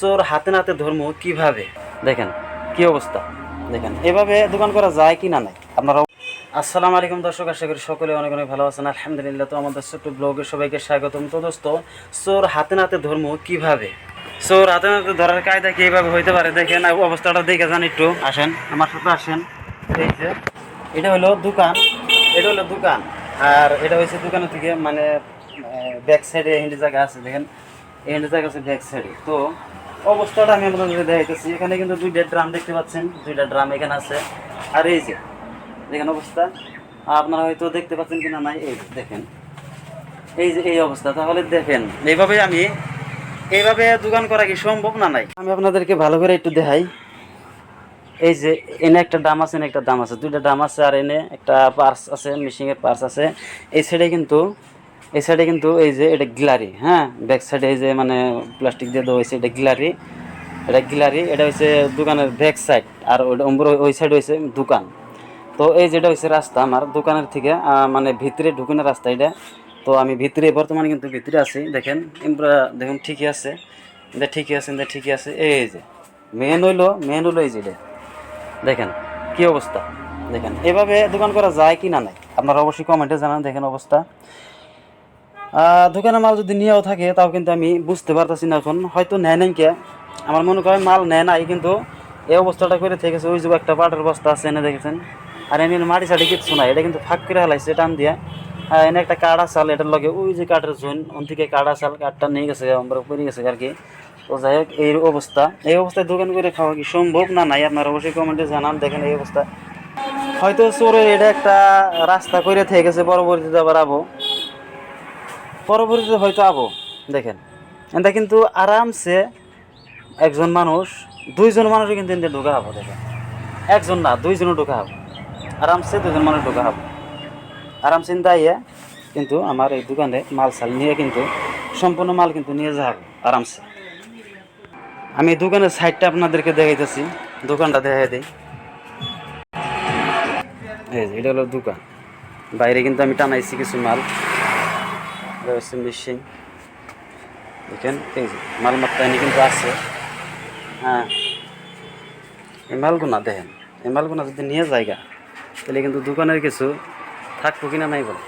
চোর হাতে নাতে ধর্ম কিভাবে, দেখেন কি অবস্থা, দেখেন এভাবে দোকান করা যায় কি না নাই আপনারা। আসসালামু আলাইকুম দর্শক, আশা করি সকলে অনেক অনেক ভালো আছেন। আলহামদুলিল্লাহ। তো আমাদের ছোট্ট ব্লগে সবাইকে স্বাগতম। তো দোস্ত, চোর হাতে নাতে ধর্ম কিভাবে, চোর হাতে নাতে ধরার কায়দা কি এইভাবে হইতে পারে, দেখেন অবস্থাটা দেখে যান, একটু আসেন আমার সাথে আসেন। এই যে এটা হলো দোকান, এটা হলো দোকান, আর এটা হচ্ছে দোকানের থেকে মানে ব্যাক সাইডে হিন্দি জায়গা আছে, দেখেন এই হিন্দি জায়গা আছে ব্যাক সাইডে। তো অবস্থাটা আমি আপনাদের দেখাইতেছি। এখানে কিন্তু দুইটা ড্রাম দেখতে পাচ্ছেন, দুইটা ড্রাম এখানে আছে। আর এই যে দেখেন অবস্থা, আপনারা হয়তো দেখতে পাচ্ছেন কিনা নাই, এই যে দেখেন এই যে এই অবস্থা। তাহলে দেখেন এইভাবে দোকান করা কি সম্ভব না নাই? আমি আপনাদেরকে ভালো করে একটু দেখাই। এই যে এনে একটা ডাম আছে, এনে একটা ডাম আছে, দুইটা ডাম আছে, আর এনে একটা পার্স আছে, মেশিনের পার্স আছে। এই সাইডে কিন্তু এই যে এটা গ্লারি, হ্যাঁ ব্যাক সাইডে এই যে মানে প্লাস্টিক দিয়ে দেওয়া হয়েছে, এটা গ্লারি, এটা হচ্ছে দোকানের ব্যাক সাইড। আর ওই সাইড হয়েছে দোকান। তো এই যেটা হচ্ছে রাস্তা আমার দোকানের থেকে মানে ভিতরে ঢুকানোর রাস্তা এটা। তো আমি ভিতরে বর্তমানে কিন্তু ভিতরে আছি, দেখেন দেখুন ঠিকই আছে, ঠিকই আছে। এই যে মেন হইলো এই যে এটা। দেখেন কি অবস্থা, দেখেন এভাবে দোকান করা যায় কি না নাই আপনারা অবশ্যই কমেন্টে জানান। দেখেন অবস্থা, দোকানের মাল যদি নিয়েও থাকে তাও কিন্তু আমি বুঝতে পারতেছি না। এখন হয়তো নেয় নাই কে, আমার মনে করে মাল নেয় নাই, কিন্তু এই অবস্থাটা করে থেকেছে। ওই যে একটা পাটের বস্তা আছে এনে দেখেছেন, আর এনে মাটি সাটি কিচ্ছু নাই, এটা কিন্তু ফাঁক করে হালাইছে টান দিয়ে। এনে একটা কাঠা চাল, এটার লগে ওই যে কাঠের জোন ওন থেকে কাঠা চাল, কাঠটা নিয়ে গেছে আমরা পড়ে গেছে আর কি। তো যাই হোক এই অবস্থায় দোকান করে খাওয়া কি সম্ভব না নাই আপনারা অবশ্যই কমেন্টে জানান। দেখেন এই অবস্থা, হয়তো চোরের এটা একটা রাস্তা করে থেকে গেছে, পরবর্তীতে আবার হয়তো আবো। দেখেন এটা কিন্তু আরামসে একজন মানুষ, দুইজন মানুষও কিন্তু এতে ঢোকা হবো। দেখেন একজন না দুইজনও ঢোকা হবো, আরামসে দুজন মানুষ ঢোকা হবো। আরামসে দাইয়ে কিন্তু আমার এই দোকানে মাল সাল নিয়ে কিন্তু সম্পূর্ণ মাল কিন্তু নিয়ে যাব আরামসে। আমি এই দোকানের সাইডটা আপনাদেরকে দেখাইতেছি, দোকানটা দেখাই দিই। এই যে এটা হলো দোকান, বাইরে কিন্তু আমি টানাইছি কিছু মাল, মেশিন। দেখেন এই যে মালমাত্রা এনে কিন্তু আছে, হ্যাঁ এই মালগুনা দেখেন, এই মালগুনা যদি নিয়ে জায়গা তাহলে কিন্তু দোকানের কিছু থাকবো কিনা নাই বলে,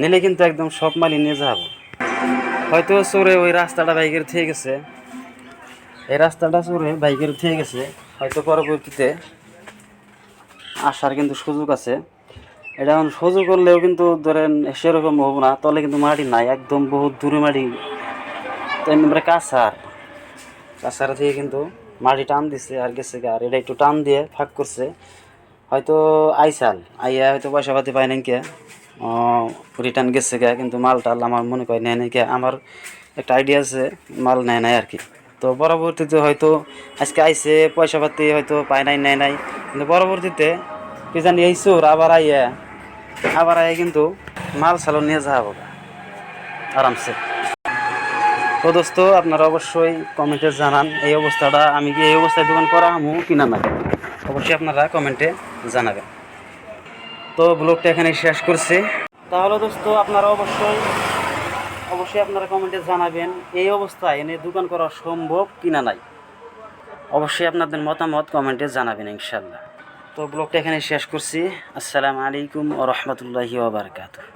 নিলে কিন্তু একদম সব মালই নিয়ে যাবো। হয়তো চোরে ওই রাস্তাটা বাইকের থেকে গেছে, এই রাস্তাটা চোরে বাইকের থেকে গেছে, হয়তো পরবর্তীতে আসার কিন্তু সুযোগ আছে। এটা এখন সুযোগ করলেও কিন্তু ধরেন সেরকম হবো না, তলে কিন্তু মাটি নাই, একদম বহুত দূরে মাটি। তো এমনি কাছার থেকে কিন্তু মাটি টান দিচ্ছে আর গেছে, আর এটা একটু টান দিয়ে ফাঁক করছে। হয়তো আইয়া হয়তো পয়সা পাতি পায় নাই কে, রিটার্ন গেছে কে, কিন্তু মাল টাল আমার মনে করে নেয় নাই কে। আমার একটা আইডিয়া আছে মাল নেয় নাই আর কি। তো পরবর্তীতে হয়তো আজকে আইসে পয়সা পাতি হয়তো পায় নাই, নেয় নাই, কিন্তু পরবর্তীতে কি জানি এই চোর আবার আইয়া কিন্তু মাল সালো নিয়ে যাবো আরামসে। তো দোস্ত আপনারা অবশ্যই কমেন্টে জানান এই অবস্থাটা, আমি কি এই অবস্থায় দোকান করা আমু কিনা না, অবশ্যই আপনারা কমেন্টে জানাবেন। তো ব্লগটা এখানে শেষ করছি। তাহলে দোস্ত আপনারা অবশ্যই আপনারা কমেন্টে জানাবেন এই অবস্থায় এনে দোকান করা সম্ভব কিনা নাই। অবশ্যই আপনাদের মতামত কমেন্টে জানাবেন ইনশাল্লাহ। তো ব্লগটা এখানে শেষ করছি। আসসালামু আলাইকুম ওয়া রাহমাতুল্লাহি ওয়া বারাকাতুহু।